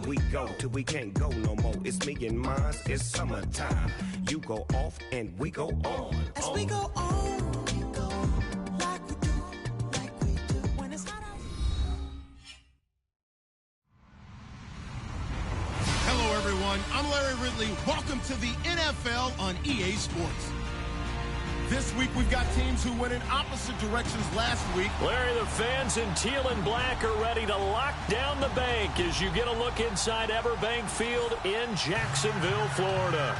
we go till we can't go no more. It's me and mine, it's summertime. You go off and we go on. As we go on, we go like we do when it's not out. Hello, everyone. I'm Larry Ridley. Welcome to the NFL on EA Sports. This week, we've got teams who went in opposite directions last week. Larry, the fans in teal and black are ready to lock down the bank as you get a look inside Everbank Field in Jacksonville, Florida.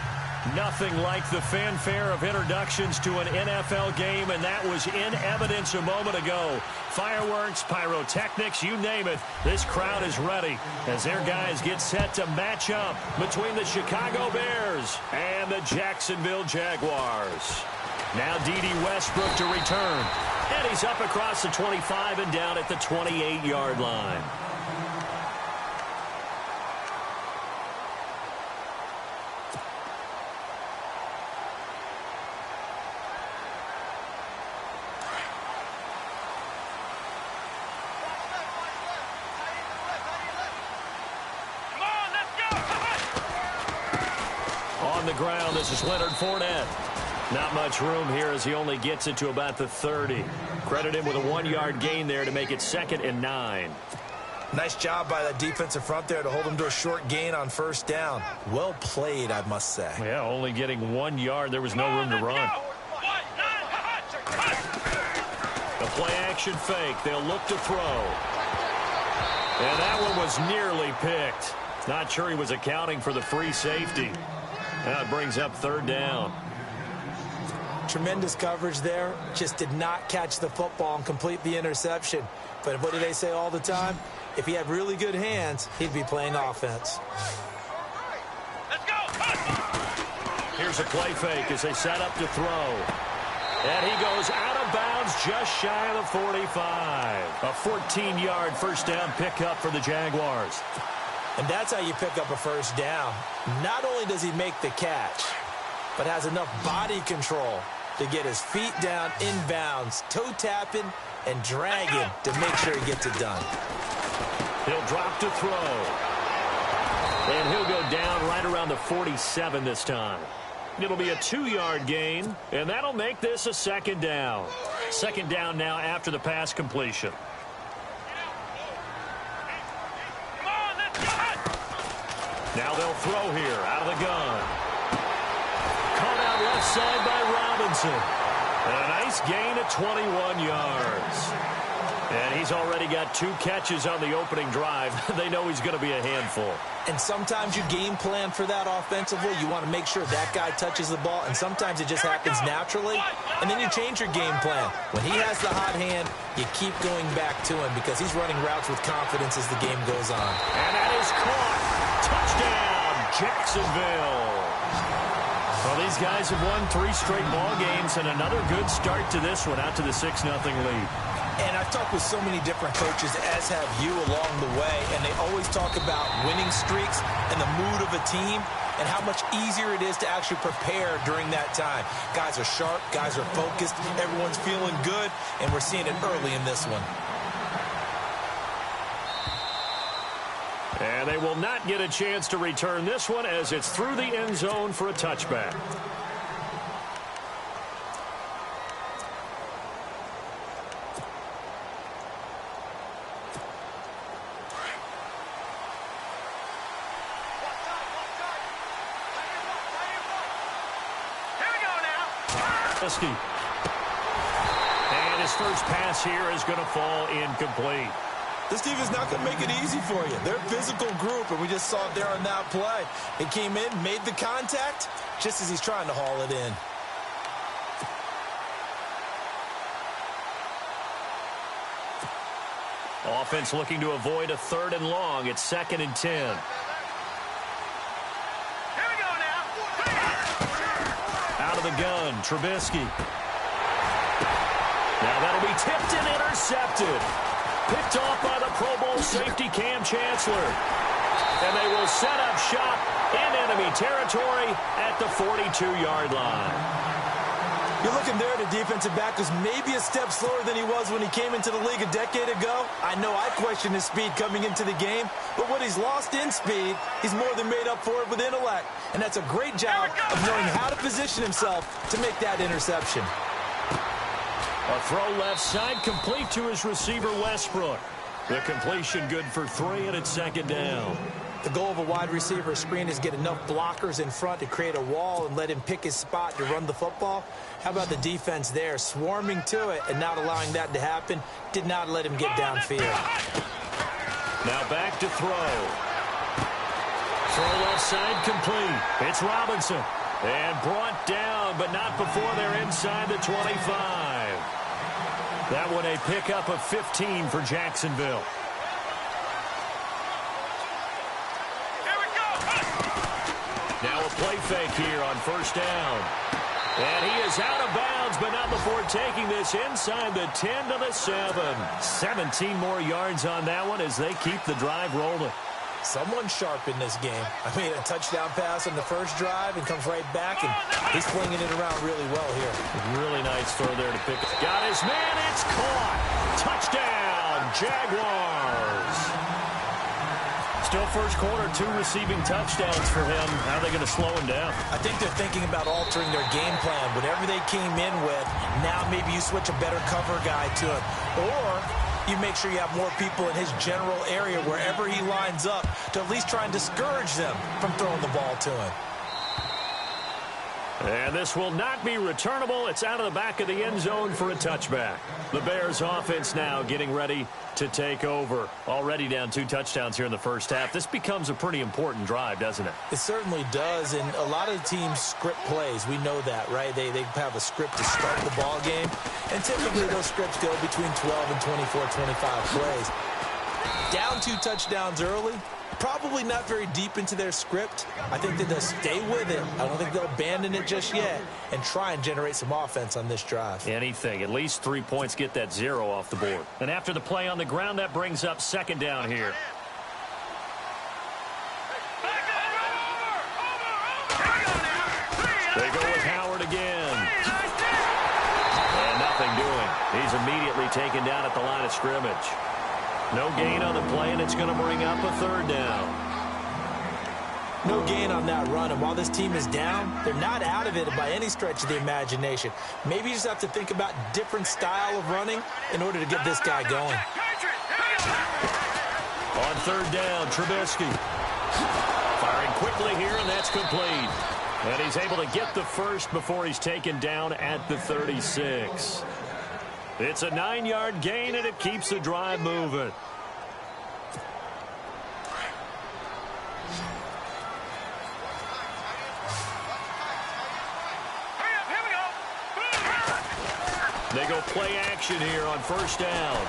Nothing like the fanfare of introductions to an NFL game, and that was in evidence a moment ago. Fireworks, pyrotechnics, you name it. This crowd is ready as their guys get set to match up between the Chicago Bears and the Jacksonville Jaguars. Now D.D. Westbrook to return. And he's up across the 25 and down at the 28-yard line. On the ground, this is Leonard Fournette. Not much room here as he only gets it to about the 30. Credit him with a 1-yard gain there to make it 2nd and 9. Nice job by the defensive front there to hold him to a short gain on first down. Well played, I must say. Yeah, only getting 1 yard. There was no room to run. The play-action fake. They'll look to throw. And that one was nearly picked. Not sure he was accounting for the free safety. Now it brings up 3rd down. Tremendous coverage there. Just did not catch the football and complete the interception. But what do they say all the time? If he had really good hands, he'd be playing offense. Let's go. Here's a play fake as they set up to throw. And he goes out of bounds just shy of the 45. A 14-yard first down pickup for the Jaguars. And that's how you pick up a first down. Not only does he make the catch, but has enough body control to get his feet down inbounds, toe tapping and dragging to make sure he gets it done. He'll drop to throw. And he'll go down right around the 47 this time. It'll be a 2-yard gain, and that'll make this a 2nd down. 2nd down now after the pass completion. Now they'll throw here out of the gun. Caught out left side by Robinson. And a nice gain at 21 yards. And he's already got 2 catches on the opening drive. They know he's going to be a handful. And sometimes you game plan for that offensively. You want to make sure that guy touches the ball, and sometimes it just happens naturally. And then you change your game plan. When he has the hot hand, you keep going back to him because he's running routes with confidence as the game goes on. And that is caught. Touchdown, Jacksonville. Well, these guys have won 3 straight ball games, and another good start to this one, out to the 6-0 lead. And I've talked with so many different coaches, as have you along the way, and they always talk about winning streaks and the mood of a team and how much easier it is to actually prepare during that time. Guys are sharp, guys are focused, everyone's feeling good, and we're seeing it early in this one. And they will not get a chance to return this one as it's through the end zone for a touchback. And his first pass here is going to fall incomplete. This team is not going to make it easy for you. They're a physical group, and we just saw it there on that play. He came in, made the contact, just as he's trying to haul it in. Offense looking to avoid a 3rd and long. It's 2nd and 10. Here we go now. Out of the gun, Trubisky. Now that'll be tipped and intercepted. Picked off by the Pro Bowl safety Cam Chancellor. And they will set up shop in enemy territory at the 42-yard line. You're looking there at a defensive back who's maybe a step slower than he was when he came into the league a decade ago. I know I questioned his speed coming into the game, but what he's lost in speed, he's more than made up for it with intellect. And that's a great job of knowing how to position himself to make that interception. A throw left side, complete to his receiver, Westbrook. The completion good for 3, and it's second down. The goal of a wide receiver screen is get enough blockers in front to create a wall and let him pick his spot to run the football. How about the defense there, swarming to it and not allowing that to happen? Did not let him get downfield. Now back to throw. Throw left side, complete. It's Robinson. And brought down, but not before they're inside the 25. That one a pickup of 15 for Jacksonville. Now a play fake here on first down. And he is out of bounds, but not before taking this inside the 10 to the 7. 17 more yards on that one as they keep the drive rolling. Someone sharp in this game. I mean, a touchdown pass on the first drive and comes right back, and he's flinging it around really well here. Really nice throw there to pick. Got his man. It's caught. Touchdown, Jaguars. Still first quarter, 2 receiving touchdowns for him. How are they going to slow him down? I think they're thinking about altering their game plan. Whatever they came in with, now maybe you switch a better cover guy to him. Or you make sure you have more people in his general area wherever he lines up to at least try and discourage them from throwing the ball to him. And this will not be returnable. It's out of the back of the end zone for a touchback. The Bears offense now getting ready to take over. Already down 2 touchdowns here in the first half. This becomes a pretty important drive, doesn't it? It certainly does, and a lot of teams script plays. We know that, right? They have a script to start the ball game, and typically those scripts go between 12 and 24, 25 plays. Down 2 touchdowns early, probably not very deep into their script. I think that they'll stay with it. I don't think they'll abandon it just yet and try and generate some offense on this drive. Anything. At least 3 points, get that 0 off the board. And after the play on the ground, that brings up second down here. They go with Howard again. And nothing doing. He's immediately taken down at the line of scrimmage. No gain on the play, and it's going to bring up a third down. No gain on that run, and while this team is down, they're not out of it by any stretch of the imagination. Maybe you just have to think about different style of running in order to get this guy going. On third down, Trubisky. Firing quickly here, and that's complete. And he's able to get the first before he's taken down at the 36. It's a 9-yard gain, and it keeps the drive moving. They go play action here on first down.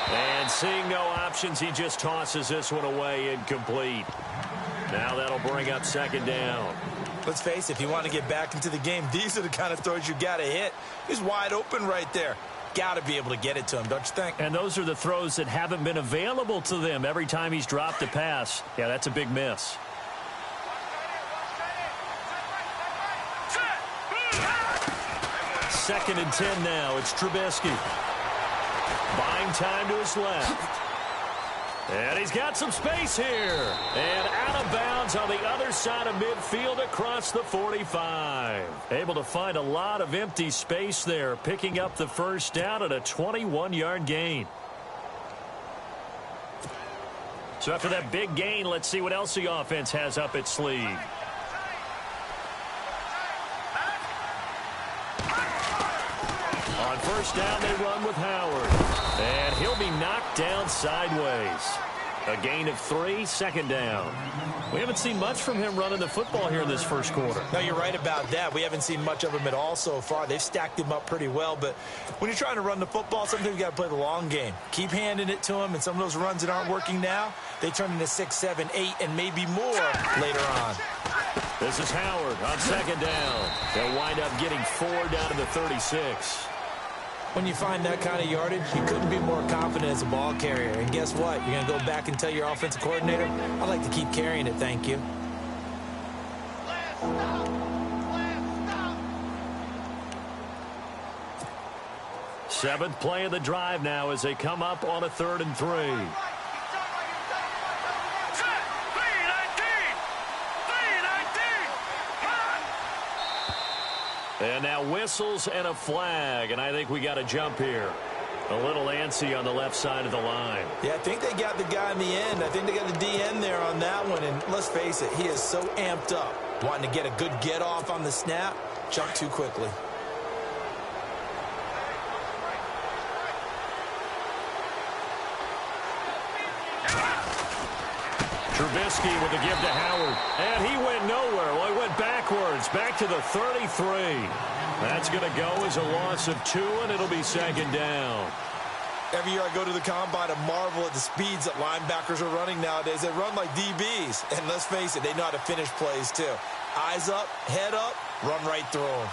And seeing no options, he just tosses this one away, incomplete. Now that'll bring up second down. Let's face it, if you want to get back into the game, these are the kind of throws you got to hit. He's wide open right there. Got to be able to get it to him, don't you think? And those are the throws that haven't been available to them every time he's dropped a pass. Yeah, that's a big miss. Second and 10 now. It's Trubisky. Buying time to his left. And he's got some space here. And out of bounds on the other side of midfield across the 45. Able to find a lot of empty space there, picking up the first down at a 21-yard gain. So after that big gain, let's see what else the offense has up its sleeve. On first down, they run with Howard. And he'll be knocked down sideways. A gain of 3, second down. We haven't seen much from him running the football here in this first quarter. No, you're right about that. We haven't seen much of him at all so far. They've stacked him up pretty well, but when you're trying to run the football, sometimes you got to play the long game. Keep handing it to him, and some of those runs that aren't working now, they turn into 6, 7, 8, and maybe more later on. This is Howard on second down. They'll wind up getting 4 down to the 36. When you find that kind of yardage, you couldn't be more confident as a ball carrier. And guess what? You're going to go back and tell your offensive coordinator, I'd like to keep carrying it, thank you. Seventh play of the drive now as they come up on a 3rd and 3. And now whistles and a flag, and I think we got a jump here. A little antsy on the left side of the line. Yeah, I think they got the guy in the end. I think they got the DN there on that one, and let's face it, he is so amped up, wanting to get a good get-off on the snap, jump too quickly. Trubisky with the give to Howard. And he went nowhere. Well, he went backwards. Back to the 33. That's going to go as a loss of 2, and it'll be 2nd down. Every year I go to the combine and marvel at the speeds that linebackers are running nowadays. They run like DBs. And let's face it, they know how to finish plays too. Eyes up, head up, run right through them.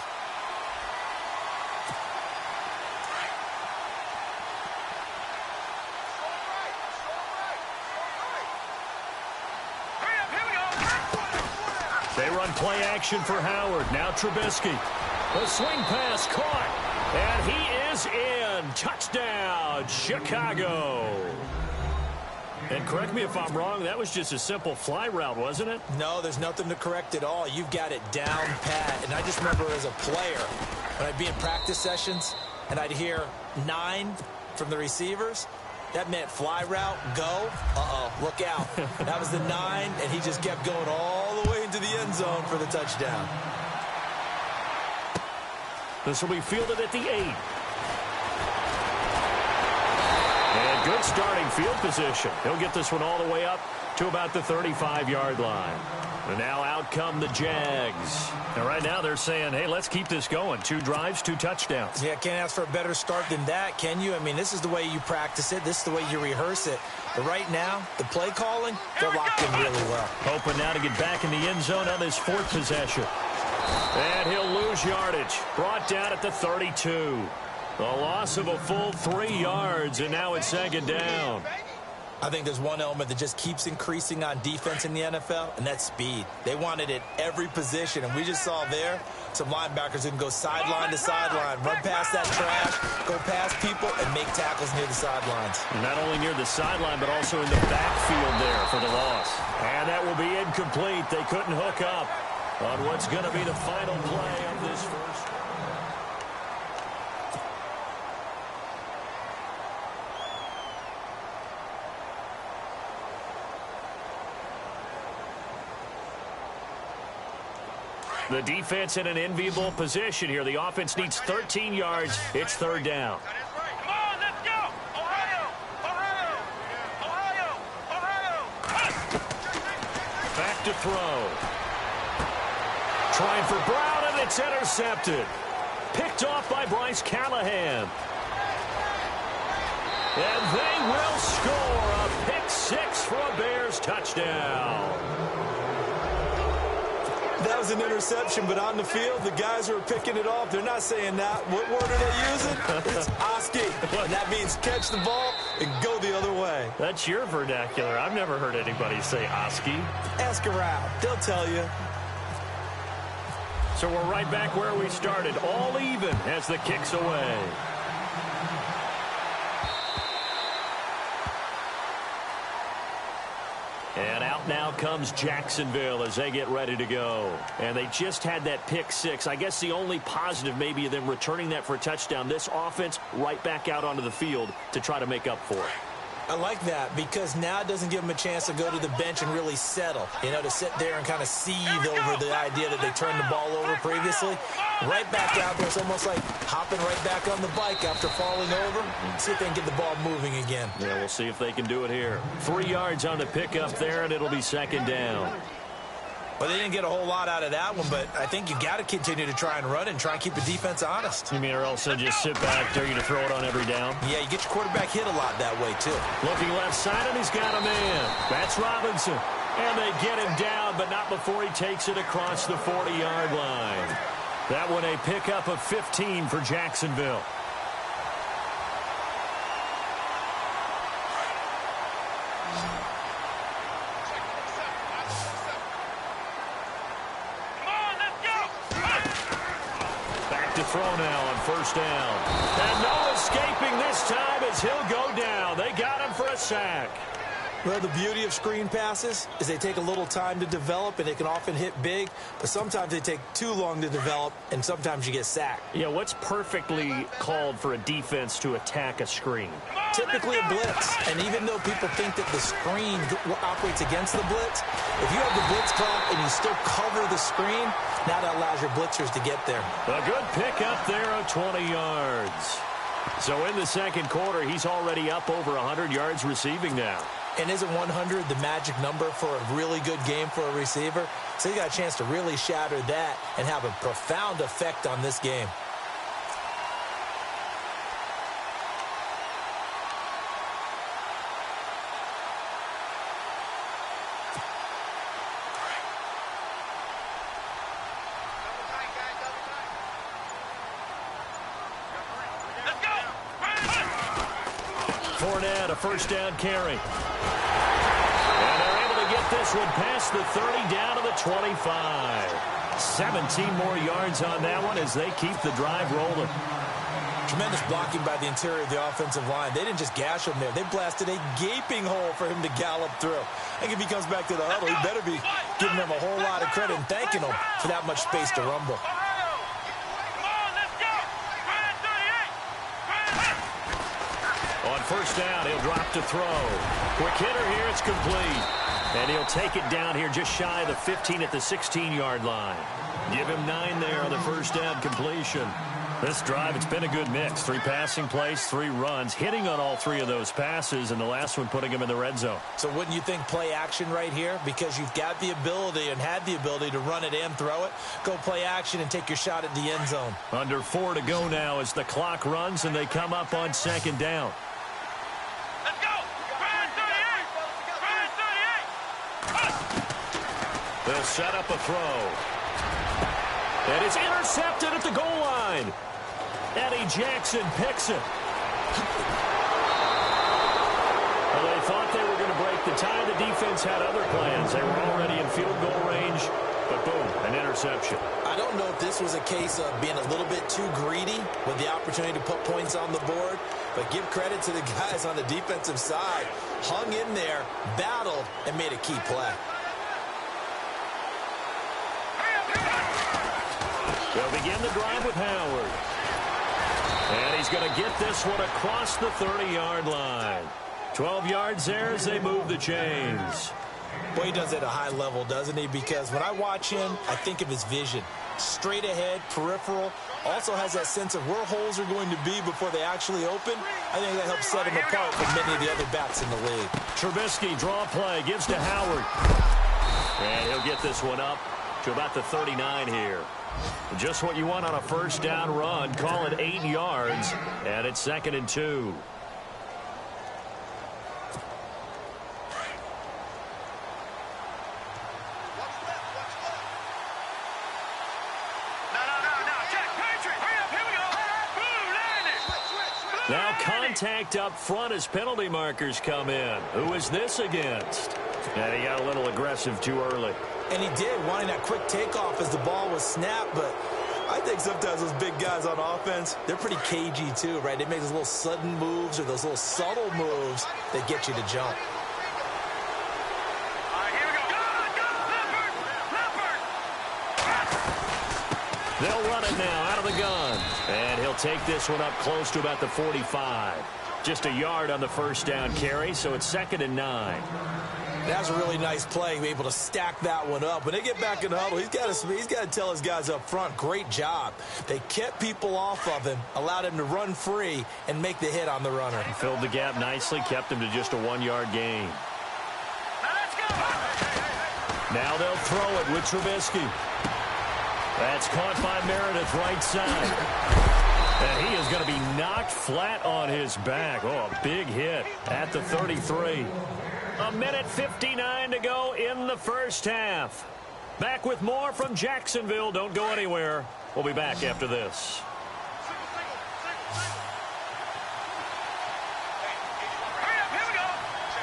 They run play action for Howard. Now Trubisky. A swing pass caught. And he is in. Touchdown, Chicago. And correct me if I'm wrong, that was just a simple fly route, wasn't it? No, there's nothing to correct at all. You've got it down pat. And I just remember as a player, when I'd be in practice sessions, and I'd hear 9 from the receivers, that meant fly route, go. Look out. That was the 9, and he just kept going all the way into the end zone for the touchdown. This will be fielded at the 8. And good starting field position. He'll get this one all the way up to about the 35-yard line. And now out come the Jags. And right now they're saying, hey, let's keep this going. 2 drives, 2 touchdowns. Yeah, can't ask for a better start than that, can you? I mean, this is the way you practice it. This is the way you rehearse it. But right now, the play calling, they're locked in really well. Hoping now to get back in the end zone on his 4th possession. And he'll lose yardage. Brought down at the 32. A loss of a full 3 yards, and now it's 2nd down. I think there's one element that just keeps increasing on defense in the NFL, and that's speed. They want it at every position, and we just saw there some linebackers who can go sideline to sideline, run past that trash, go past people, and make tackles near the sidelines. Not only near the sideline, but also in the backfield there for the loss. And that will be incomplete. They couldn't hook up on what's going to be the final play of this first. The defense in an enviable position here. The offense needs 13 yards. It's 3rd down. Come on, let's go! Ohio! Ohio! Ohio! Ohio! Back to throw. Trying for Brown, and it's intercepted. Picked off by Bryce Callahan. And they will score a pick 6 for a Bears touchdown. That was an interception, but on the field, the guys who are picking it off, they're not saying that. What word are they using? It's Oski. And that means catch the ball and go the other way. That's your vernacular. I've never heard anybody say Oski. Ask around. They'll tell you. So we're right back where we started, all even as the kick's away. And out now comes Jacksonville as they get ready to go. And they just had that pick 6. I guess the only positive maybe of them returning that for a touchdown. This offense right back out onto the field to try to make up for it. I like that because now it doesn't give them a chance to go to the bench and really settle, you know, to sit there and kind of seethe over the idea that they turned the ball over previously. Right back out there, it's almost like hopping right back on the bike after falling over. See if they can get the ball moving again. Yeah, we'll see if they can do it here. 3 yards on the pickup there, and it'll be 2nd down. Well, they didn't get a whole lot out of that one, but I think you got to continue to try and run and try and keep the defense honest. You mean or else they just sit back, dare you to throw it on every down? Yeah, you get your quarterback hit a lot that way, too. Looking left side, and he's got a man. That's Robinson. And they get him down, but not before he takes it across the 40-yard line. That one a pickup of 15 for Jacksonville. throw now on first down. And no escaping this time as he'll go down. They got him for a sack. Well, the beauty of screen passes is they take a little time to develop, and they can often hit big, but sometimes they take too long to develop, and sometimes you get sacked. Yeah, what's perfectly called for a defense to attack a screen? Typically a blitz, and even though people think that the screen operates against the blitz, if you have the blitz called and you still cover the screen, now that allows your blitzers to get there. A good pick up there of 20 yards. So in the second quarter, he's already up over 100 yards receiving now. And isn't 100 the magic number for a really good game for a receiver? So you got a chance to really shatter that and have a profound effect on this game. Fournette, a first down carry. And they're able to get this one past the 30 down to the 25. 17 more yards on that one as they keep the drive rolling. Tremendous blocking by the interior of the offensive line. They didn't just gash him there. They blasted a gaping hole for him to gallop through. I think if he comes back to the huddle, he better be giving them a whole lot of credit and thanking them for that much space to rumble. On first down, he'll drop to throw. Quick hitter here, it's complete. And he'll take it down here just shy of the 15 at the 16-yard line. Give him 9 there on the first down completion. This drive, it's been a good mix. 3 passing plays, 3 runs, hitting on all 3 of those passes, and the last one putting him in the red zone. So wouldn't you think play action right here? Because you've got the ability and had the ability to run it and throw it. Go play action and take your shot at the end zone. Under 4 to go now as the clock runs and they come up on second down. Let's go! Brian 38! They'll set up a throw. And it's intercepted at the goal line. Eddie Jackson picks it. Well, they thought they were going to break the tie. The defense had other plans. They were already in field goal range, but boom, an interception. I don't know if this was a case of being a little bit too greedy with the opportunity to put points on the board, but give credit to the guys on the defensive side. Hung in there, battled, and made a key play. They'll begin the drive with Howard. And he's going to get this one across the 30-yard line. 12 yards there as they move the chains. Boy, he does it at a high level, doesn't he? Because when I watch him, I think of his vision. Straight ahead, peripheral. Also has that sense of where holes are going to be before they actually open. I think that helps set him apart from many of the other backs in the league. Trubisky, draw play, gives to Howard. And he'll get this one up to about the 39 here. Just what you want on a first down run. Call it 8 yards, and it's 2nd and 2. Now contact up front as penalty markers come in. Who is this against? And he got a little aggressive too early. And he did, wanting that quick takeoff as the ball was snapped, but I think sometimes those big guys on offense, they're pretty cagey too, right? They make those little sudden moves or those little subtle moves that get you to jump. All right, here we go. Go, Leopard! They'll run it now out of the gun. And he'll take this one up close to about the 45. Just a yard on the first down carry, so it's 2nd and 9. That's a really nice play, be able to stack that one up. When they get back in the huddle, he's got to tell his guys up front, great job. They kept people off of him, allowed him to run free, and make the hit on the runner. He filled the gap nicely, kept him to just a 1-yard gain. Now let's go! Now they'll throw it with Trubisky. That's caught by Meredith right side. And he is going to be knocked flat on his back. Oh, a big hit at the 33. 1:59 to go in the first half. Back with more from Jacksonville. Don't go anywhere. We'll be back after this. Hurry up, here we go!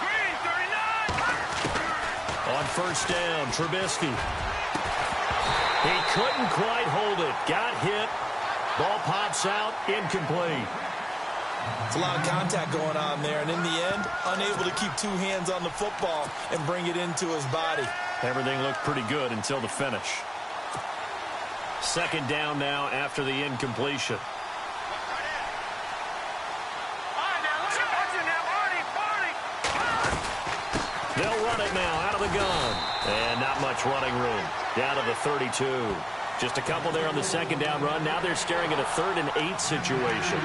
Green, 39! On first down, Trubisky. He couldn't quite hold it. Got hit. Ball pops out, incomplete. It's a lot of contact going on there, and in the end, unable to keep 2 hands on the football and bring it into his body. Everything looked pretty good until the finish. Second down now after the incompletion. They'll run it now out of the gun. And not much running room. Down to the 32. Just a couple there on the second down run. Now they're staring at a 3rd and 8 situation.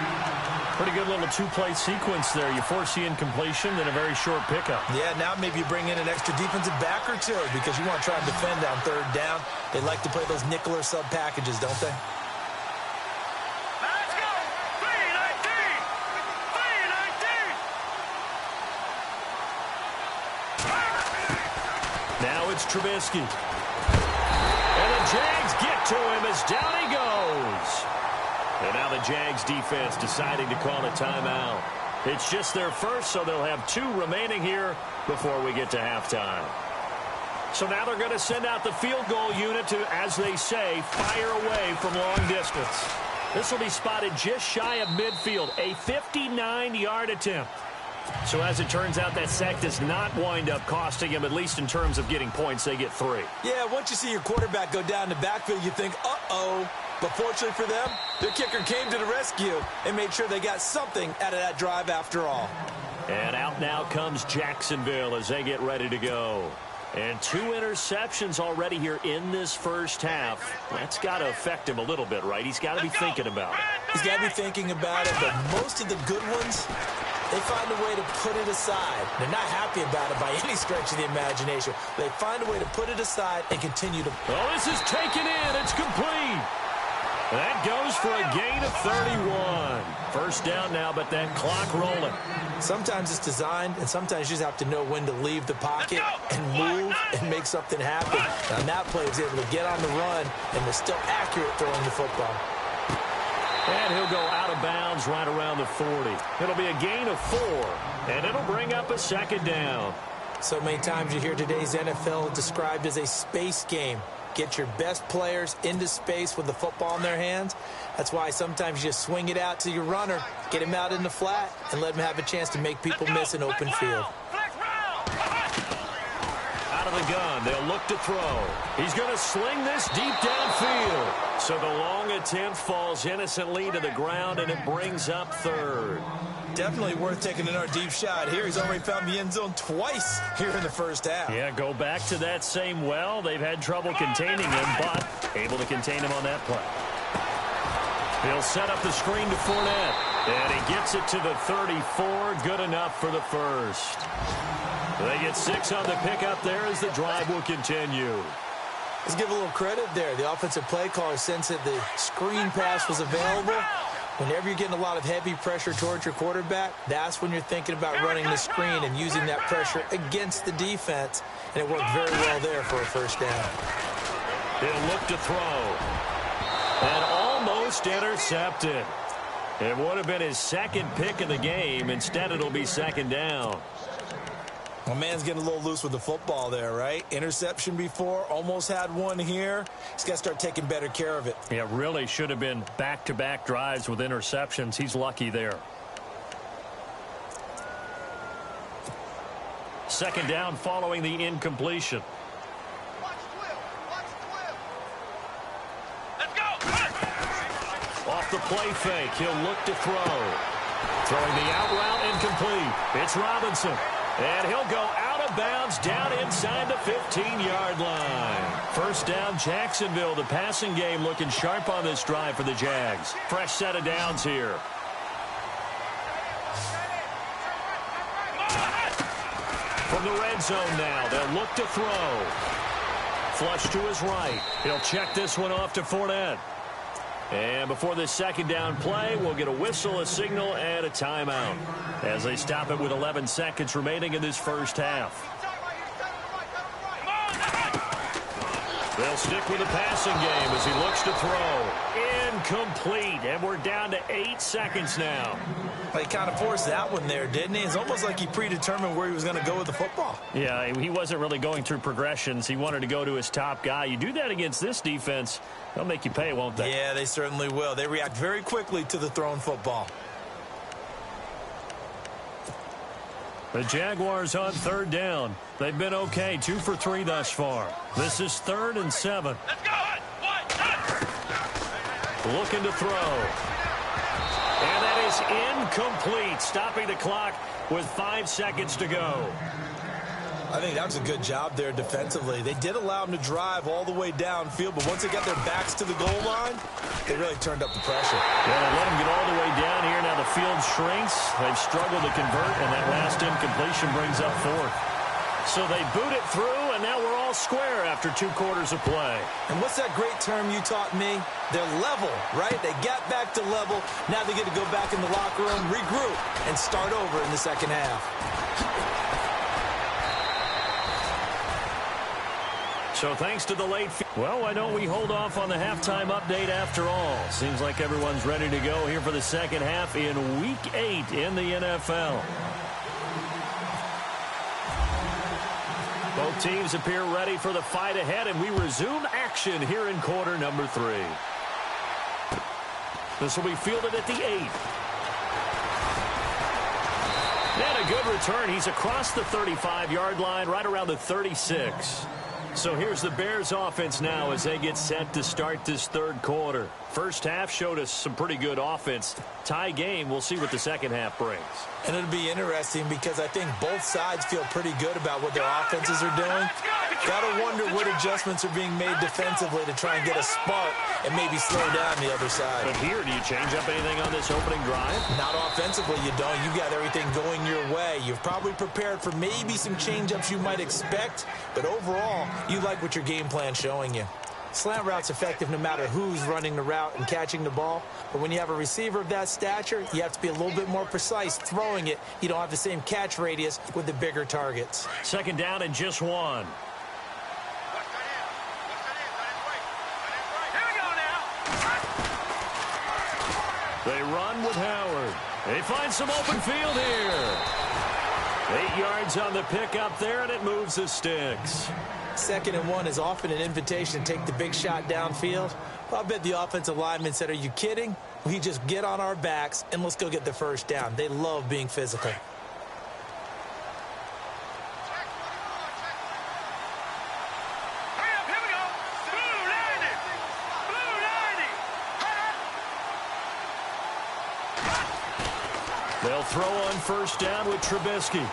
Pretty good little 2-play sequence there. You force the incompletion, then a very short pickup. Yeah, now maybe you bring in an extra defensive back or 2 because you want to try and defend on 3rd down. They like to play those nickel or sub packages, don't they? Let's go! 3-19! 3-19! Now it's Trubisky. And the Jags get to him as down he goes. And now the Jags defense deciding to call a timeout. It's just their first, so they'll have 2 remaining here before we get to halftime. So now they're going to send out the field goal unit to, as they say, fire away from long distance. This will be spotted just shy of midfield, a 59-yard attempt. So as it turns out, that sack does not wind up costing him, at least in terms of getting points. They get 3. Yeah, once you see your quarterback go down the backfield, you think, uh-oh. But fortunately for them, their kicker came to the rescue and made sure they got something out of that drive after all. And out now comes Jacksonville as they get ready to go. And 2 interceptions already here in this first half. That's got to affect him a little bit, right? He's got to be thinking about it. He's got to be thinking about it, but most of the good ones, they find a way to put it aside. They're not happy about it by any stretch of the imagination. They find a way to put it aside and continue to... Oh, this is taken in. It's complete. That goes for a gain of 31. First down now, but that clock rolling. Sometimes it's designed, and sometimes you just have to know when to leave the pocket and move and make something happen. On that play, he was able to get on the run and was still accurate throwing the football. And he'll go out of bounds right around the 40. It'll be a gain of 4, and it'll bring up a second down. So many times you hear today's NFL described as a space game. Get your best players into space with the football in their hands. That's why sometimes you just swing it out to your runner, get him out in the flat, and let him have a chance to make people miss an open field. Out of the gun, they'll look to throw. He's going to sling this deep downfield. So the long attempt falls innocently to the ground, and it brings up 3rd. Definitely worth taking another deep shot here. He's already found the end zone twice here in the first half. Yeah, go back to that same well. They've had trouble containing him, but able to contain him on that play. He'll set up the screen to Fournette, and he gets it to the 34. Good enough for the first. They get 6 on the pickup there as the drive will continue. Let's give a little credit there. The offensive play caller sensed that the screen pass was available. Whenever you're getting a lot of heavy pressure towards your quarterback, that's when you're thinking about running the screen and using that pressure against the defense. And it worked very well there for a first down. He'll look to throw. And almost intercepted. It would have been his 2nd pick of the game. Instead, it'll be 2nd down. My man's getting a little loose with the football there, right? Interception before, almost had one here. He's got to start taking better care of it. Yeah, really should have been back-to-back drives with interceptions. He's lucky there. 2nd down following the incompletion. Let's go! Off the play fake, he'll look to throw. Throwing the out route incomplete. It's Robinson. And he'll go out of bounds down inside the 15-yard line. First down, Jacksonville. The passing game looking sharp on this drive for the Jags. Fresh set of downs here. From the red zone now, they'll look to throw. Flush to his right. He'll check this one off to Fournette. And before this 2nd down play, we'll get a whistle, a signal, and a timeout as they stop it with 11 seconds remaining in this first half. They'll stick with the passing game as he looks to throw. Incomplete, and we're down to 8 seconds now. He kind of forced that one there, didn't he? It's almost like he predetermined where he was going to go with the football. Yeah, he wasn't really going through progressions. He wanted to go to his top guy. You do that against this defense, they'll make you pay, won't they? Yeah, they certainly will. They react very quickly to the thrown football. The Jaguars on third down. They've been okay, 2 for 3 thus far. This is 3rd and 7. Let's go. Looking to throw. And that is incomplete, stopping the clock with 5 seconds to go. I think that was a good job there defensively. They did allow them to drive all the way downfield, but once they got their backs to the goal line, they really turned up the pressure. Yeah, they let them get all the way down here. Now the field shrinks. They've struggled to convert, and that last incompletion brings up 4th. So they boot it through, and now we're all square after 2 quarters of play. And what's that great term you taught me? They're level, right? They got back to level. Now they get to go back in the locker room, regroup, and start over in the second half. So thanks to the late well, why don't we hold off on the halftime update after all? Seems like everyone's ready to go here for the second half in Week 8 in the NFL. Both teams appear ready for the fight ahead, and we resume action here in quarter number 3. This will be fielded at the 8. And a good return. He's across the 35-yard line, right around the 36. So here's the Bears offense now as they get set to start this third quarter. First half showed us some pretty good offense. Tie game, we'll see what the second half brings. And it'll be interesting because I think both sides feel pretty good about what their offenses are doing. Gotta wonder what adjustments are being made defensively to try and get a spark and maybe slow down the other side. But here, do you change up anything on this opening drive? Not offensively, you don't. You got everything going your way. You've probably prepared for maybe some change-ups you might expect, but overall, you like what your game plan's showing you. Slant route's effective no matter who's running the route and catching the ball. But when you have a receiver of that stature, you have to be a little bit more precise throwing it. You don't have the same catch radius with the bigger targets. Second down and just 1. They run with Howard. They find some open field here. 8 yards on the pickup there, and it moves the sticks. 2nd and 1 is often an invitation to take the big shot downfield. Well, I bet the offensive lineman said, are you kidding? We just get on our backs and let's go get the first down. They love being physical. They'll throw on first down with Trubisky.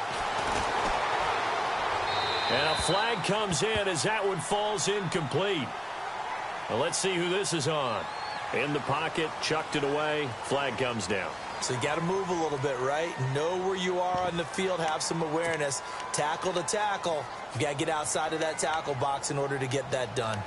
And a flag comes in as that one falls incomplete. Well, let's see who this is on. In the pocket, chucked it away, flag comes down. So you got to move a little bit, right? Know where you are on the field, have some awareness. Tackle to tackle. You got to get outside of that tackle box in order to get that done.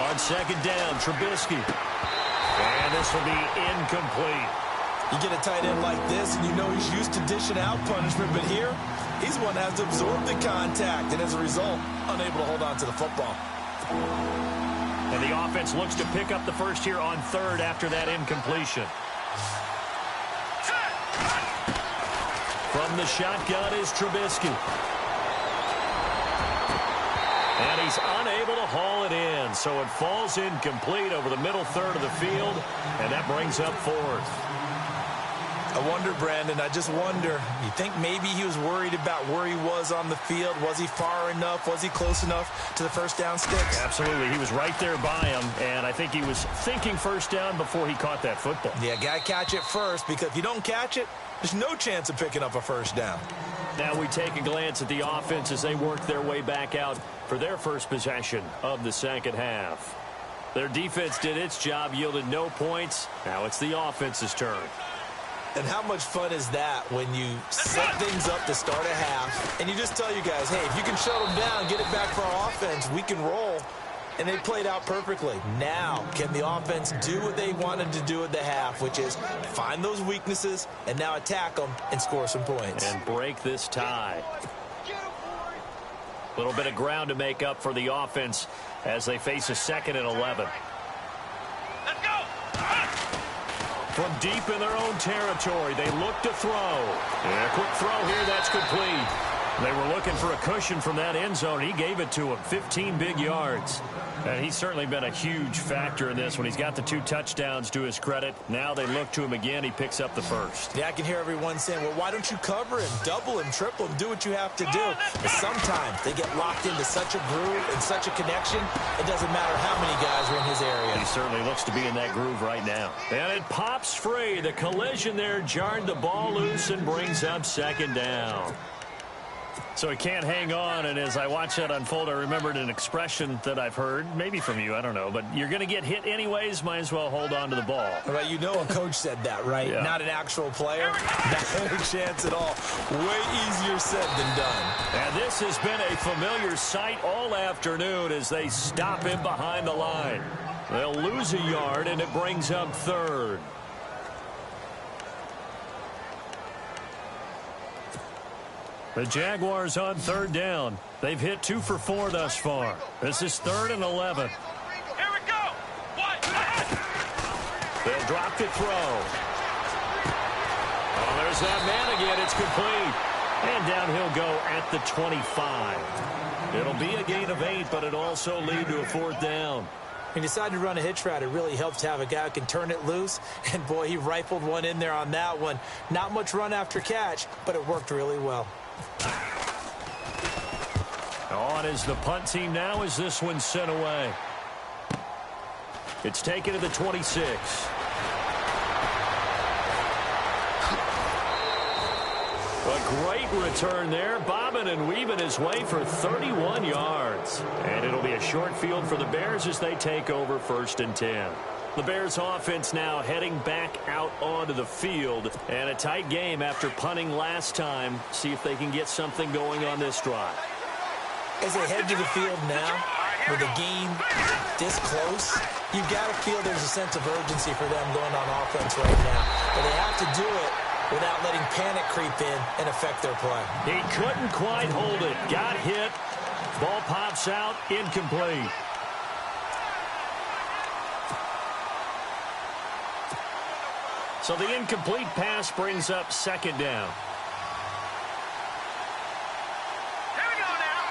On second down, Trubisky. And this will be incomplete. You get a tight end like this, and you know he's used to dishing out punishment, but here, he's one that has to absorb the contact, and as a result, unable to hold on to the football. And the offense looks to pick up the first here on third after that incompletion. From the shotgun is Trubisky. And he's unable to haul it in, so it falls incomplete over the middle third of the field, and that brings up 4th. I wonder, Brandon, I just wonder, you think maybe he was worried about where he was on the field? Was he far enough? Was he close enough to the first down sticks? Absolutely. He was right there by him, and I think he was thinking first down before he caught that football. Yeah, got to catch it first, because if you don't catch it, there's no chance of picking up a first down. Now we take a glance at the offense as they work their way back out for their first possession of the second half. Their defense did its job, yielded no points. Now it's the offense's turn. And how much fun is that when you set things up to start a half and you just tell you guys, hey, if you can shut them down, get it back for our offense, we can roll. and they played out perfectly. Now, can the offense do what they wanted to do at the half, which is find those weaknesses and now attack them and score some points. And break this tie. A little bit of ground to make up for the offense as they face a 2nd and 11. Let's go. From deep in their own territory, they look to throw. And a quick throw here, that's complete. They were looking for a cushion from that end zone. He gave it to him, 15 big yards. And he's certainly been a huge factor in this when he's got the 2 touchdowns to his credit. Now they look to him again. He picks up the first. Yeah, I can hear everyone saying, well, why don't you cover him, double him, triple him, do what you have to do. But sometimes they get locked into such a groove and such a connection, it doesn't matter how many guys are in his area. He certainly looks to be in that groove right now. And it pops free. The collision there jarred the ball loose and brings up 2nd down. So he can't hang on, and as I watch that unfold, I remembered an expression that I've heard, maybe from you, I don't know, but you're going to get hit anyways, might as well hold on to the ball. Well, you know a coach said that, right? Yeah. Not an actual player. Not a chance at all. Way easier said than done. And this has been a familiar sight all afternoon as they stop him behind the line. They'll lose a yard, and it brings up 3rd. The Jaguars on 3rd down. They've hit 2 for 4 thus far. This is 3rd and 11. Here we go. What? They'll drop the throw. Oh, there's that man again. It's complete. And down he'll go at the 25. It'll be a gain of 8, but it'll also lead to a 4th down. He decided to run a hitch route. It really helps to have a guy who can turn it loose. And, boy, he rifled one in there on that one. Not much run after catch, but it worked really well. On is the punt team now as this one's sent away. It's taken to the 26. A great return there. Bobbing and weaving his way for 31 yards. And it'll be a short field for the Bears as they take over 1st and 10. The Bears offense now heading back out onto the field. And a tight game after punting last time. See if they can get something going on this drive. As they head to the field now, with a game this close, you've got to feel there's a sense of urgency for them going on offense right now. But they have to do it without letting panic creep in and affect their play. He couldn't quite hold it. Got hit. Ball pops out. Incomplete. So the incomplete pass brings up 2nd down. Here we go now.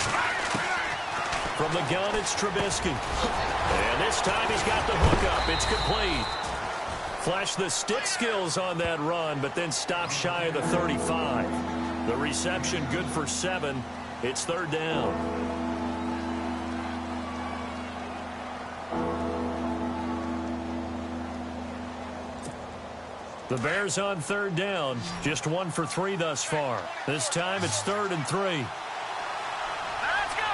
From the gun, it's Trubisky. And this time he's got the hook up. It's complete. Flashed the stick skills on that run, but then stopped shy of the 35. The reception good for 7. It's 3rd down. The Bears on 3rd down. Just 1 for 3 thus far. This time it's 3rd and 3. Let's go.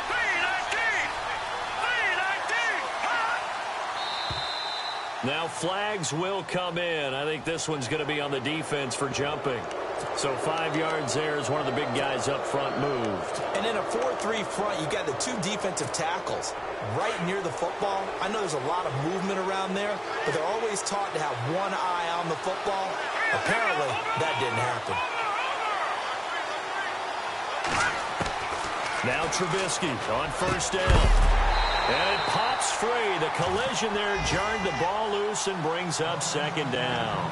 319. 319. Now flags will come in. I think this one's going to be on the defense for jumping. So 5 yards there as one of the big guys up front moved. And in a 4-3 front, you've got the 2 defensive tackles right near the football. I know there's a lot of movement around there, but they're always taught to have one eye on the football. Apparently, that didn't happen. Now Trubisky on 1st down. And it pops free. The collision there jarred the ball loose and brings up 2nd down.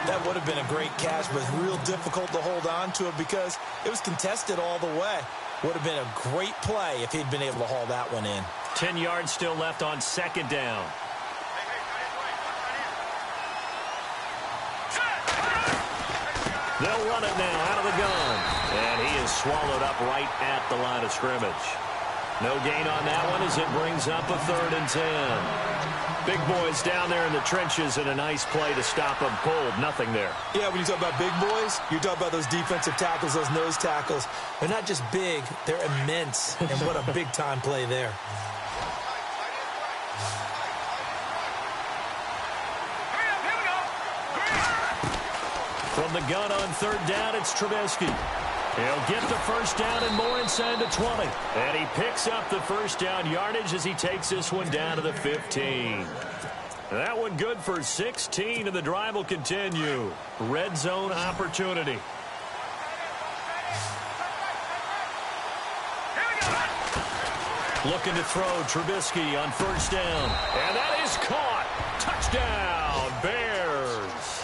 That would have been a great catch, but it's real difficult to hold on to it because it was contested all the way. Would have been a great play if he'd been able to haul that one in. 10 yards still left on 2nd down. They'll run it now out of the gun. And he is swallowed up right at the line of scrimmage. No gain on that one as it brings up a 3rd and 10. Big boys down there in the trenches and a nice play to stop them cold. Nothing there. Yeah, when you talk about big boys, you talk about those defensive tackles, those nose tackles. They're not just big, they're immense. And what a big-time play there. From the gun on 3rd down, it's Trubisky. He'll get the first down and more inside the 20. And he picks up the first down yardage as he takes this one down to the 15. That one good for 16, and the drive will continue. Red zone opportunity. Looking to throw Trubisky on first down. And that is caught. Touchdown, Bears.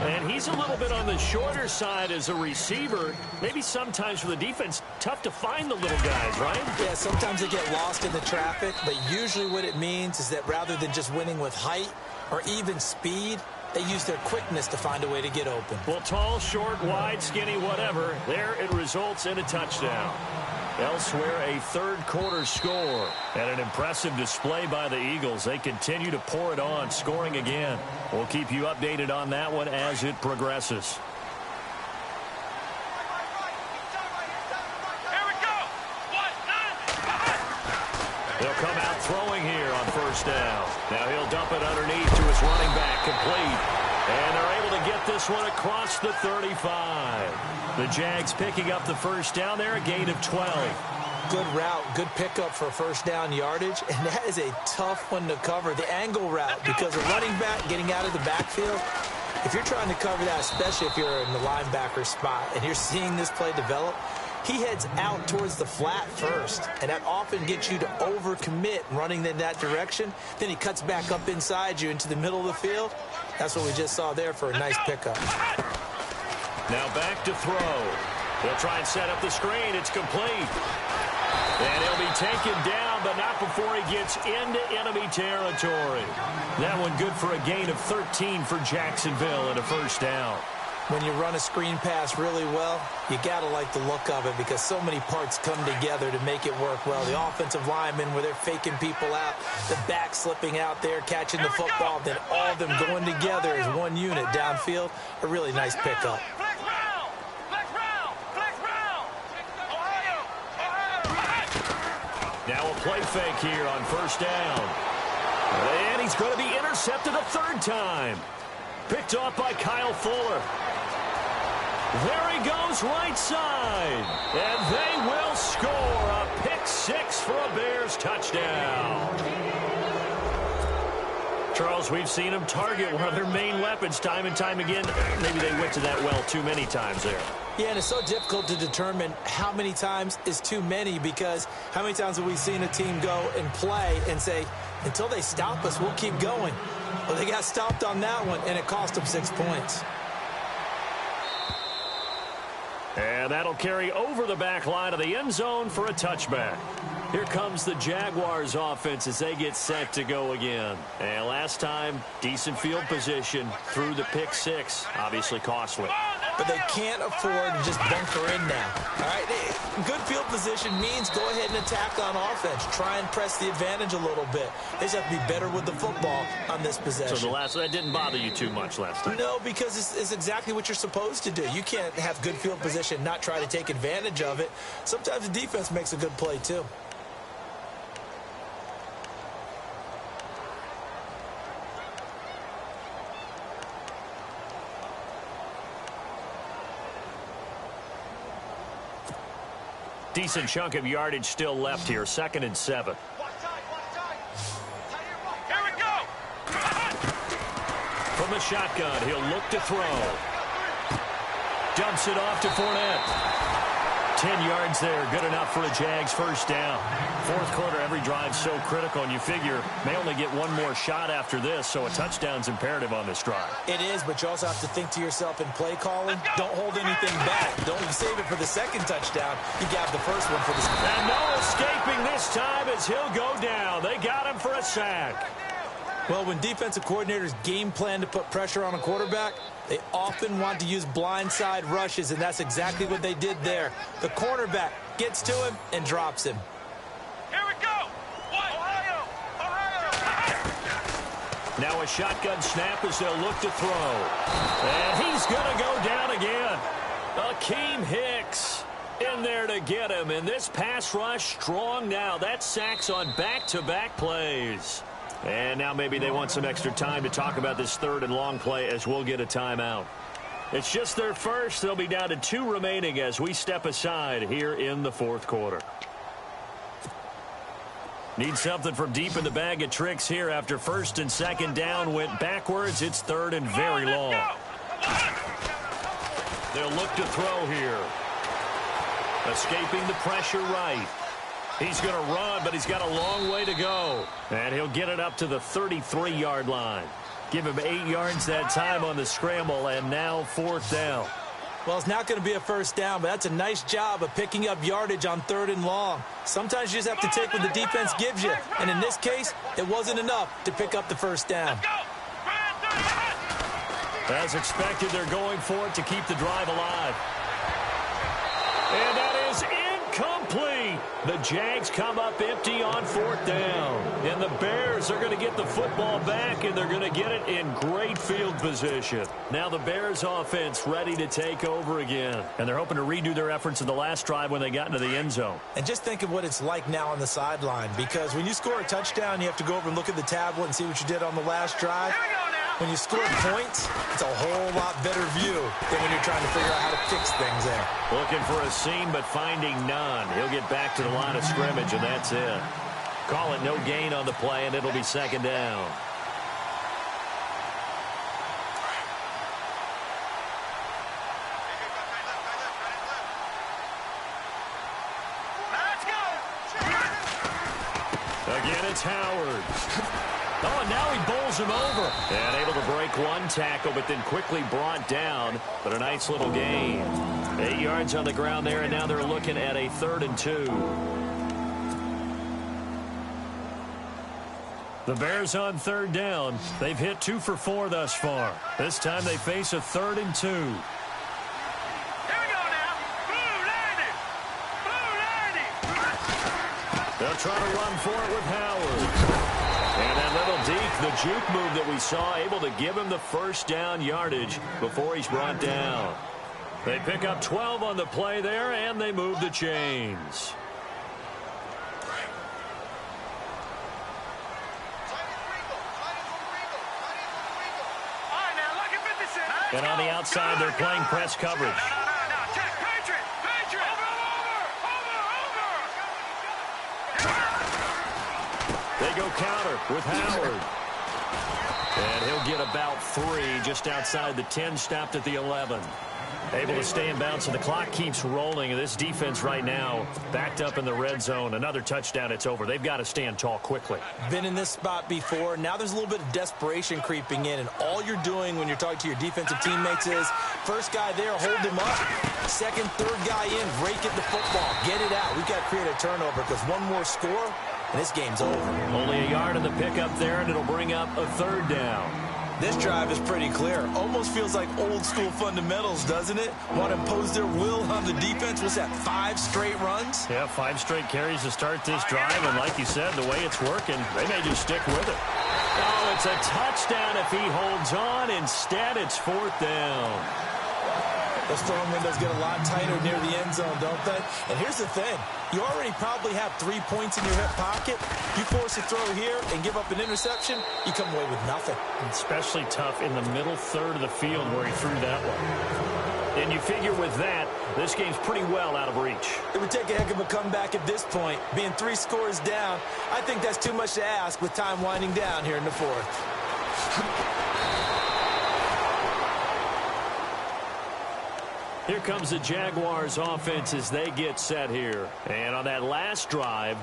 And he's a little bit on the shorter side as a receiver. Maybe sometimes for the defense, tough to find the little guys, right? Yeah, sometimes they get lost in the traffic, but usually what it means is that rather than just winning with height or even speed, they use their quickness to find a way to get open. Well, tall, short, wide, skinny, whatever, there it results in a touchdown. Elsewhere, a third-quarter score. And an impressive display by the Eagles. They continue to pour it on, scoring again. We'll keep you updated on that one as it progresses. Here we go. They'll come out throwing here on first down. Now he'll dump it underneath to his running back, complete. And they're able to get this one across the 35. The Jags picking up the first down there, a gain of 12. Good route, good pickup for first down yardage, and that is a tough one to cover. The angle route, because a running back getting out of the backfield, if you're trying to cover that, especially if you're in the linebacker spot and you're seeing this play develop, he heads out towards the flat first, and that often gets you to overcommit running in that direction. Then he cuts back up inside you into the middle of the field. That's what we just saw there for a nice pickup. Now back to throw. He'll try and set up the screen. It's complete. And he'll be taken down, but not before he gets into enemy territory. That one good for a gain of 13 for Jacksonville and a first down. When you run a screen pass really well, you got to like the look of it because so many parts come together to make it work well. The offensive linemen where they're faking people out, the back slipping out there, catching the football, then all of them going together as one unit downfield. A really nice pickup. Flex round. Flex round. Flex round. Ohio. Now a play fake here on first down. And he's going to be intercepted a third time. Picked off by Kyle Fuller. There he goes right side. And they will score a pick six for a Bears touchdown. Charles, we've seen them target one of their main weapons time and time again. Maybe they went to that well too many times there. Yeah, and it's so difficult to determine how many times is too many because how many times have we seen a team go and play and say, until they stop us, we'll keep going. Well, they got stopped on that one, and it cost them 6 points. And that'll carry over the back line of the end zone for a touchback. Here comes the Jaguars offense as they get set to go again. And last time, decent field position through the pick six. Obviously costly. But they can't afford to just bunker in now. All right, good field position means go ahead and attack on offense. Try and press the advantage a little bit. They just have to be better with the football on this possession. So that didn't bother you too much last time? No, because it's exactly what you're supposed to do. You can't have good field position, not try to take advantage of it. Sometimes the defense makes a good play too. Decent chunk of yardage still left here. 2nd and 7. Here we go. From the shotgun, he'll look to throw. Dumps it off to Fournette. 10 yards there. Good enough for a Jags first down. Fourth quarter, every drive's so critical, and you figure may only get one more shot after this, so a touchdown's imperative on this drive. It is, but you also have to think to yourself in play calling. Don't hold anything back. Don't save it for the second touchdown. You got the first one for the... And no escaping this time as he'll go down. They got him for a sack. Well, when defensive coordinators game plan to put pressure on a quarterback, they often want to use blindside rushes, and that's exactly what they did there. The cornerback gets to him and drops him. Here we go. Ohio. Now a shotgun snap as they'll look to throw. And he's going to go down again. Akeem Hicks in there to get him. And this pass rush strong now. That's sacks on back-to-back plays. And now maybe they want some extra time to talk about this third and long play as we'll get a timeout. It's just their first. They'll be down to 2 remaining as we step aside here in the fourth quarter. Need something from deep in the bag of tricks here after first and second down went backwards. It's third and very long. They'll look to throw here. Escaping the pressure right. He's going to run, but he's got a long way to go. And he'll get it up to the 33-yard line. Give him 8 yards that time on the scramble, and now fourth down. Well, it's not going to be a first down, but that's a nice job of picking up yardage on third and long. Sometimes you just have to take what the defense gives you. And in this case, it wasn't enough to pick up the first down. As expected, they're going for it to keep the drive alive. And that is incomplete. The Jags come up empty on fourth down. And the Bears are going to get the football back, and they're going to get it in great field position. Now the Bears offense ready to take over again. And they're hoping to redo their efforts in the last drive when they got into the end zone. And just think of what it's like now on the sideline, because when you score a touchdown, you have to go over and look at the tablet and see what you did on the last drive. When you score points, it's a whole lot better view than when you're trying to figure out how to fix things there. Looking for a seam, but finding none. He'll get back to the line of scrimmage, and that's it. Call it no gain on the play, and it'll be second down. Again, it's Howard. Oh, and now he bowls him over. And able to break one tackle, but then quickly brought down. But a nice little gain. 8 yards on the ground there, and now they're looking at a 3rd and 2. The Bears on third down. They've hit 2 for 4 thus far. This time they face a 3rd and 2. Here we go now. Blue landing. Blue landing. They'll try to run for it with Howard. And that little deke, the juke move that we saw, able to give him the first down yardage before he's brought down. They pick up 12 on the play there, and they move the chains. All right, now, look at 56. And on the outside, they're playing press coverage. No. Check. Patriot. Over. They go counter with Howard. And he'll get about 3 just outside the 10, stopped at the 11. Able to stay in bounds, and the clock keeps rolling. And this defense right now backed up in the red zone. Another touchdown, it's over. They've got to stand tall quickly. Been in this spot before. Now there's a little bit of desperation creeping in, and all you're doing when you're talking to your defensive teammates is first guy there, hold him up. Second, third guy in, rake at the football. Get it out. We've got to create a turnover because one more score, and this game's over. Only a yard in the pickup there, and it'll bring up a 3rd down. This drive is pretty clear. Almost feels like old school fundamentals, doesn't it? Want to impose their will on the defense. What's that, 5 straight runs? Yeah, 5 straight carries to start this drive, and like you said, the way it's working, they may just stick with it. Oh, it's a touchdown if he holds on. Instead, it's 4th down. Those throwing windows get a lot tighter near the end zone, don't they? And here's the thing. You already probably have 3 points in your hip pocket. You force a throw here and give up an interception, you come away with nothing. Especially tough in the middle third of the field where he threw that one. And you figure with that, this game's pretty well out of reach. It would take a heck of a comeback at this point. Being 3 scores down, I think that's too much to ask with time winding down here in the 4th. Here comes the Jaguars offense as they get set here. And on that last drive,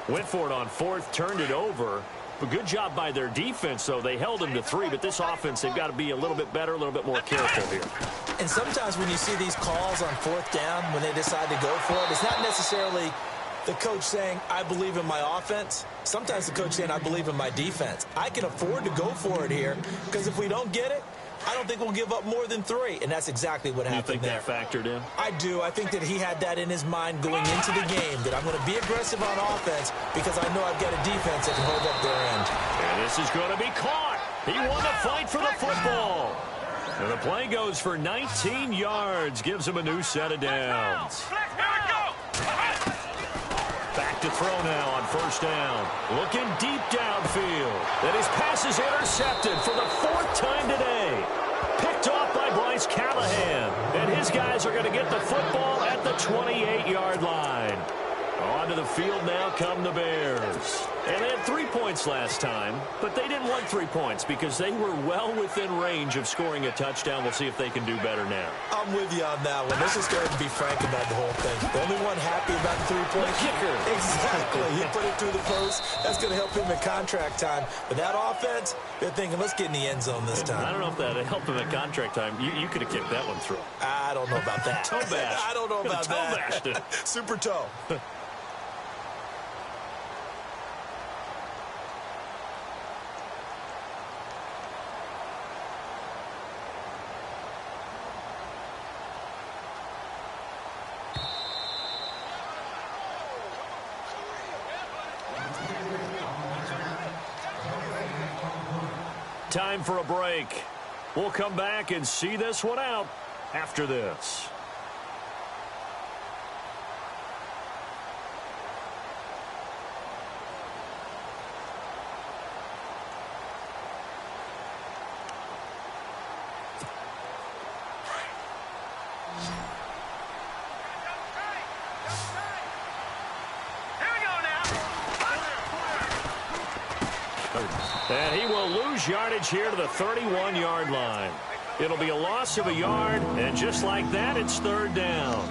went for it on 4th, turned it over. But good job by their defense, though. They held them to 3, but this offense, they've got to be a little bit better, a little bit more careful here. And sometimes when you see these calls on 4th down, when they decide to go for it, it's not necessarily the coach saying, I believe in my offense. Sometimes the coach saying, I believe in my defense. I can afford to go for it here because if we don't get it, I don't think we'll give up more than 3, and that's exactly what happened there. You think that factored in? I do. I think that he had that in his mind going into the game, that I'm going to be aggressive on offense because I know I've got a defense that can hold up their end. And this is going to be caught. He won the fight for the football. And the play goes for 19 yards, gives him a new set of downs. Here we go. Back to throw now on 1st down. Looking deep downfield. And his pass is intercepted for the 4th time today. Picked off by Bryce Bryce Callahan. And his guys are going to get the football at the 28-yard line. Onto the field now come the Bears. And they had 3 points last time, but they didn't want 3 points because they were well within range of scoring a touchdown. We'll see if they can do better now. I'm with you on that one. Let's just go ahead and be frank about the whole thing. The only one happy about the 3 points. The kicker. Exactly. He put it through the post. That's going to help him in contract time. But that offense, they're thinking, let's get in the end zone this time. I don't know if that helped him at contract time. You could have kicked that one through. I don't know about that. Toe bash. I don't know about toe that. bashed it. Super toe. Time for a break. We'll come back and see this one out after this. And he will lose yardage here to the 31-yard line. It'll be a loss of a yard, and just like that, it's third down.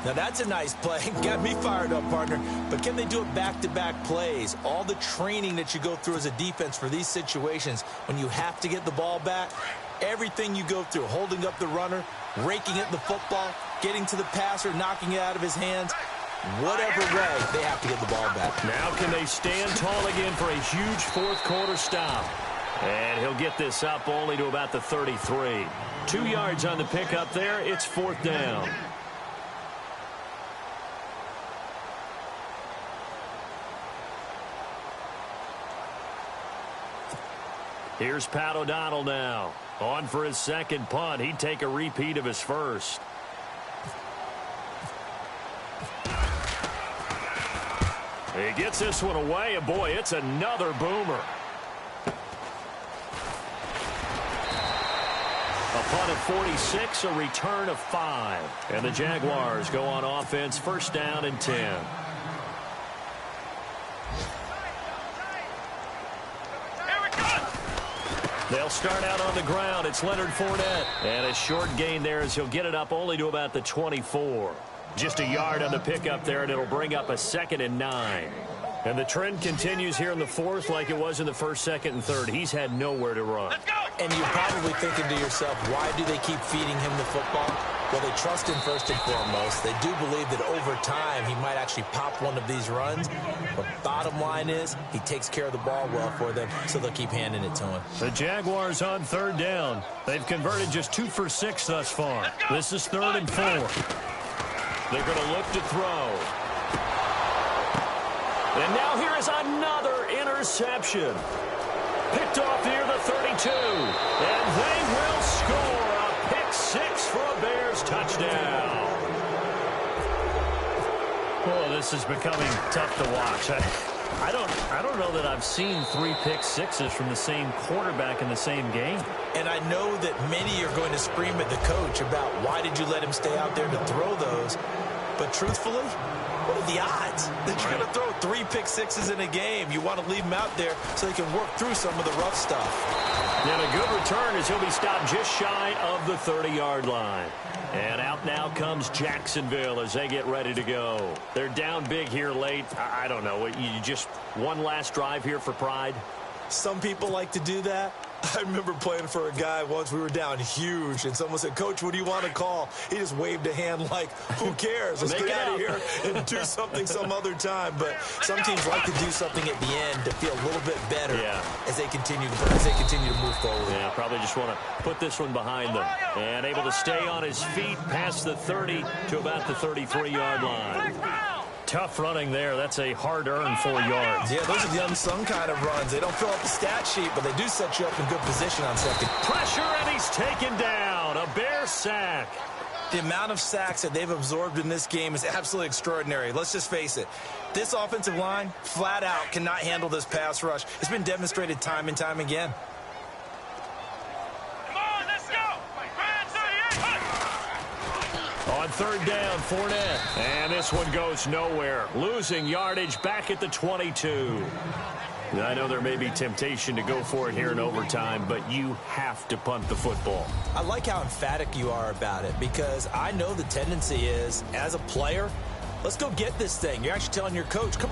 Now, that's a nice play. Got me fired up, partner. But can they do it back-to-back plays? All the training that you go through as a defense for these situations, when you have to get the ball back, everything you go through, holding up the runner, raking at the football, getting to the passer, knocking it out of his hands, whatever way, they have to get the ball back. Now can they stand tall again for a huge fourth-quarter stop? And he'll get this up only to about the 33. 2 yards on the pickup there. It's fourth down. Here's Pat O'Donnell now. On for his second punt. He'd take a repeat of his first. He gets this one away, and boy, it's another boomer. A punt of 46, a return of 5. And the Jaguars go on offense, first down and 10. They'll start out on the ground. It's Leonard Fournette. And a short gain there as he'll get it up only to about the 24. Just a yard on the pickup there, and it'll bring up a 2nd and 9. And the trend continues here in the fourth like it was in the first, second, and third. He's had nowhere to run. And you're probably thinking to yourself, why do they keep feeding him the football? Well, they trust him first and foremost. They do believe that over time he might actually pop one of these runs. But bottom line is he takes care of the ball well for them, so they'll keep handing it to him. The Jaguars on third down. They've converted just 2 for 6 thus far. This is 3rd and 4. They're going to look to throw. And now here is another interception. Picked off near the 32. And they will score a pick 6 for a Bears touchdown. Oh, this is becoming tough to watch. I don't know that I've seen 3 pick sixes from the same quarterback in the same game. And I know that many are going to scream at the coach about why did you let him stay out there to throw those. But truthfully, what are the odds that you're going to throw 3 pick sixes in a game? You want to leave him out there so they can work through some of the rough stuff. And a good return as he'll be stopped just shy of the 30-yard line. And out now comes Jacksonville as they get ready to go. They're down big here late. I don't know. You just one last drive here for pride? Some people like to do that. I remember playing for a guy once. We were down huge, and someone said, "Coach, what do you want to call?" He just waved a hand like, who cares? Let's get out of here and do something some other time. But some teams like to do something at the end to feel a little bit better as they continue to move forward. Yeah, probably just want to put this one behind them. And able to stay on his feet past the 30 to about the 33-yard line. Tough running there. That's a hard-earned 4 yards. Yeah, those are the unsung kind of runs. They don't fill up the stat sheet, but they do set you up in good position on second. Pressure, and he's taken down. A Bear sack. The amount of sacks that they've absorbed in this game is absolutely extraordinary. Let's just face it. This offensive line, flat out, cannot handle this pass rush. It's been demonstrated time and time again. Come on, let's go. On third down, Fournette. And this one goes nowhere. Losing yardage back at the 22. I know there may be temptation to go for it here in overtime, but you have to punt the football. I like how emphatic you are about it, because I know the tendency is, as a player, let's go get this thing. You're actually telling your coach, come